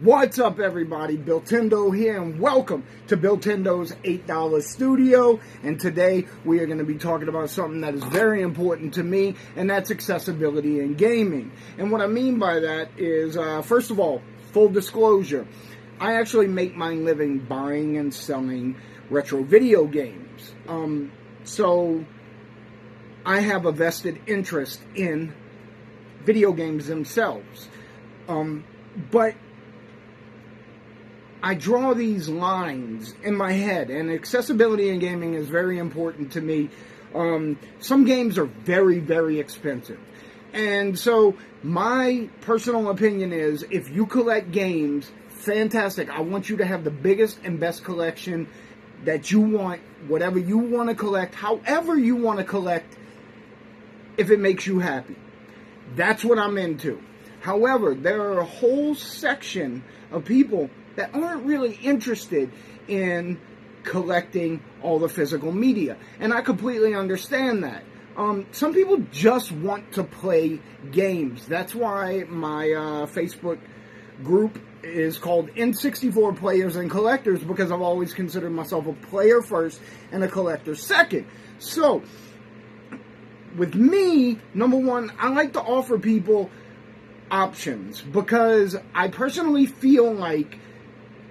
What's up, everybody? Biltendo here, and welcome to Biltendo's $8 Studio. And today we are going to be talking about something that is very important to me, and that's accessibility in gaming. And what I mean by that is, first of all, full disclosure, I actually make my living buying and selling retro video games. So I have a vested interest in video games themselves. But I draw these lines in my head, and accessibility in gaming is very important to me. Some games are very, very expensive. And so my personal opinion is, if you collect games, fantastic. I want you to have the biggest and best collection that you want, whatever you want to collect, however you want to collect, if it makes you happy. That's what I'm into. However, there are a whole section of people that aren't really interested in collecting all the physical media. And I completely understand that. Some people just want to play games. That's why my Facebook group is called N64 Players and Collectors, because I've always considered myself a player first and a collector second. So, with me, number one, I like to offer people options, because I personally feel like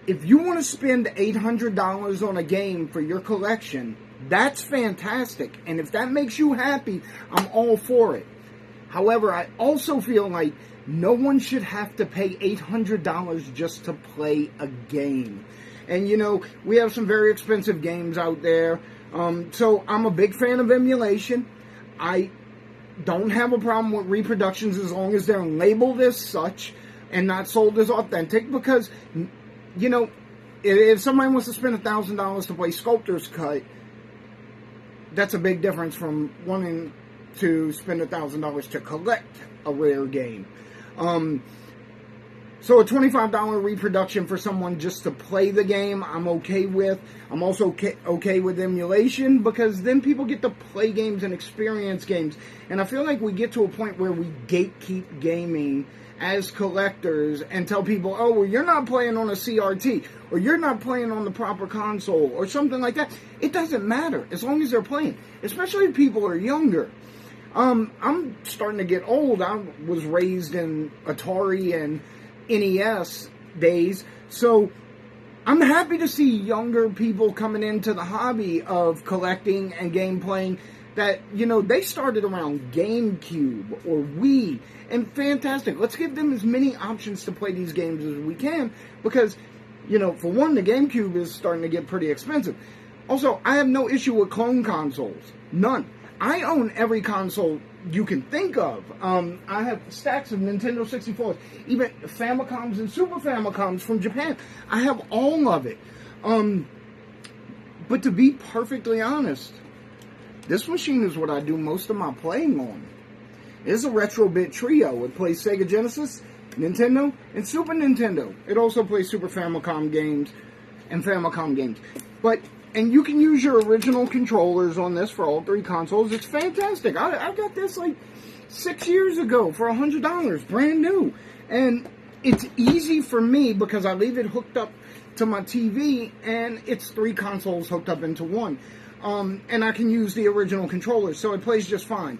if you want to spend $800 on a game for your collection, that's fantastic. And if that makes you happy, I'm all for it. However, I also feel like no one should have to pay $800 just to play a game. And, you know, we have some very expensive games out there. So I'm a big fan of emulation. I don't have a problem with reproductions as long as they're labeled as such and not sold as authentic, because, you know, if somebody wants to spend $1,000 to play Sculptor's Cut, that's a big difference from wanting to spend $1,000 to collect a rare game. So a $25 reproduction for someone just to play the game, I'm okay with. I'm also okay with emulation, because then people get to play games and experience games. And I feel like we get to a point where we gatekeep gaming as collectors and tell people, oh, well, you're not playing on a CRT, or you're not playing on the proper console, or something like that. It doesn't matter, as long as they're playing, especially if people are younger. I'm starting to get old. I was raised in Atari and NES days, so I'm happy to see younger people coming into the hobby of collecting and game playing that, you know, they started around GameCube or Wii, and fantastic. Let's give them as many options to play these games as we can, because, you know, for one, the GameCube is starting to get pretty expensive. Also, I have no issue with clone consoles. None. I own every console you can think of. I have stacks of Nintendo 64s, even Famicoms and Super Famicoms from Japan. I have all of it. But to be perfectly honest, this machine is what I do most of my playing on. It's a Retrobit Trio. It plays Sega Genesis, Nintendo, and Super Nintendo. It also plays Super Famicom games and Famicom games. And you can use your original controllers on this for all three consoles. It's fantastic. I got this like 6 years ago for $100, brand new. And it's easy for me because I leave it hooked up to my TV, and it's three consoles hooked up into one. And I can use the original controllers, so it plays just fine.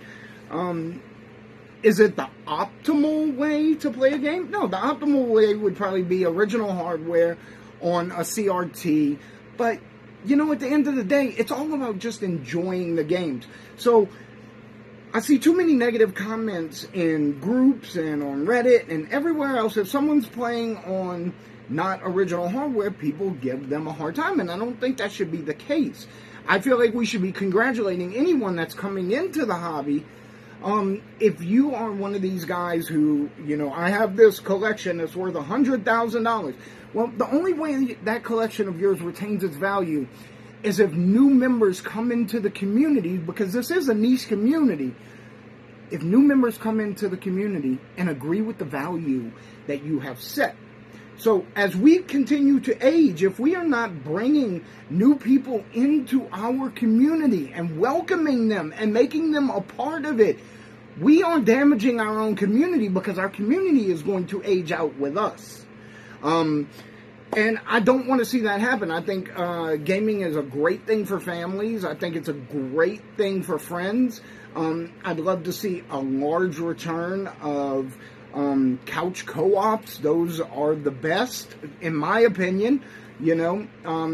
Is it the optimal way to play a game? No, the optimal way would probably be original hardware on a CRT, but you know, at the end of the day, it's all about just enjoying the games. So, I see too many negative comments in groups and on Reddit and everywhere else. If someone's playing on not original hardware, people give them a hard time, and I don't think that should be the case. I feel like we should be congratulating anyone that's coming into the hobby. If you are one of these guys who, you know, I have this collection that's worth $100,000. Well, the only way that collection of yours retains its value is if new members come into the community, because this is a niche community. If new members come into the community and agree with the value that you have set. So as we continue to age, if we are not bringing new people into our community and welcoming them and making them a part of it, we are damaging our own community, because our community is going to age out with us. And I don't want to see that happen. I think gaming is a great thing for families. I think it's a great thing for friends. I'd love to see a large return of couch co-ops. Those are the best, in my opinion. You know,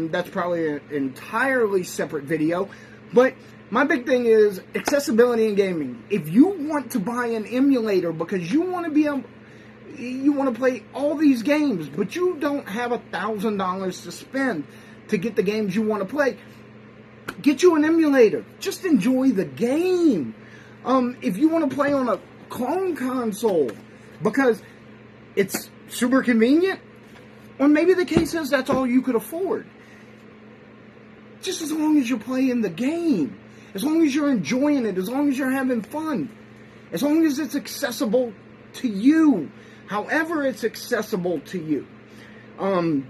that's probably an entirely separate video. But my big thing is accessibility in gaming. If you want to buy an emulator because you want to be able, you want to play all these games, but you don't have $1,000 to spend to get the games you want to play, get you an emulator. Just enjoy the game. If you want to play on a clone console because it's super convenient, or maybe the case is that's all you could afford. Just as long as you're playing the game, as long as you're enjoying it, as long as you're having fun, as long as it's accessible to you, however it's accessible to you. And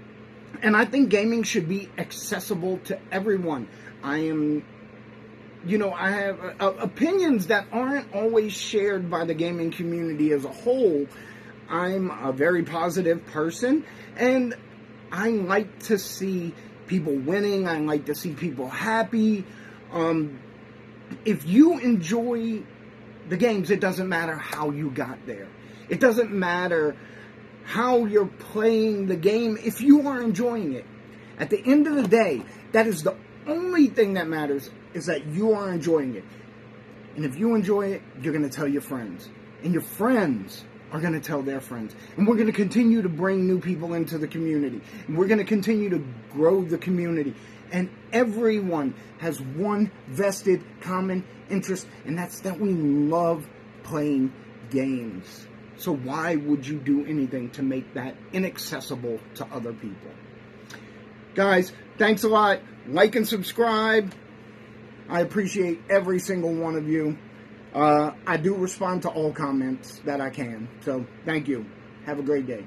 I think gaming should be accessible to everyone. I have opinions that aren't always shared by the gaming community as a whole. I'm a very positive person, and I like to see people winning. I like to see people happy. If you enjoy the games, it doesn't matter how you got there. It doesn't matter how you're playing the game if you are enjoying it. At the end of the day, that is the only thing that matters, is that you are enjoying it. And if you enjoy it, you're going to tell your friends. And your friends are going to tell their friends. And we're going to continue to bring new people into the community. And we're going to continue to grow the community. And everyone has one vested common interest, and that's that we love playing games. So why would you do anything to make that inaccessible to other people? Guys, thanks a lot. Like and subscribe. I appreciate every single one of you. I do respond to all comments that I can. So, thank you. Have a great day.